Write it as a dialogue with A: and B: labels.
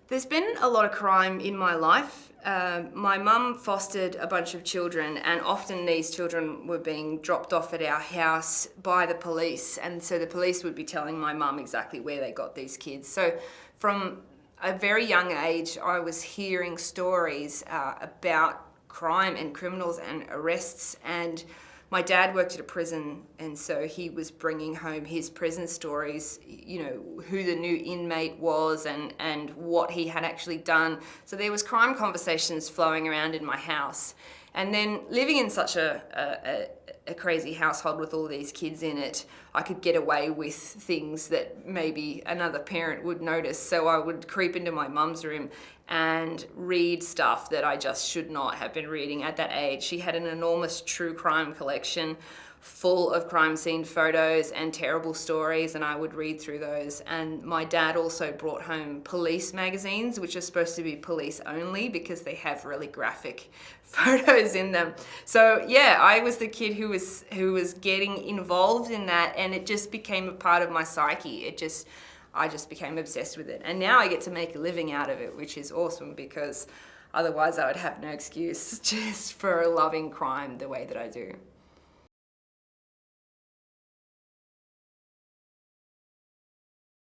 A: There's been a lot of crime in my life. My mum fostered a bunch of children, and often these children were being dropped off at our house by the police, and so the police would be telling my mum exactly where they got these kids. So from a very young age, I was hearing stories about crime and criminals and arrests, and my dad worked at a prison, and so he was bringing home his prison stories, you know, who the new inmate was and what he had actually done. So there was crime conversations flowing around in my house. And then living in such a crazy household with all these kids in it, I could get away with things that maybe another parent would notice. So I would creep into my mum's room and read stuff that I just should not have been reading at that age. She had an enormous true crime collection full of crime scene photos and terrible stories, and I would read through those. And my dad also brought home police magazines, which are supposed to be police only because they have really graphic photos in them. So yeah, I was the kid who was getting involved in that, and it just became a part of my psyche. I just became obsessed with it. And now I get to make a living out of it, which is awesome, because otherwise I would have no excuse just for loving crime the way that I do.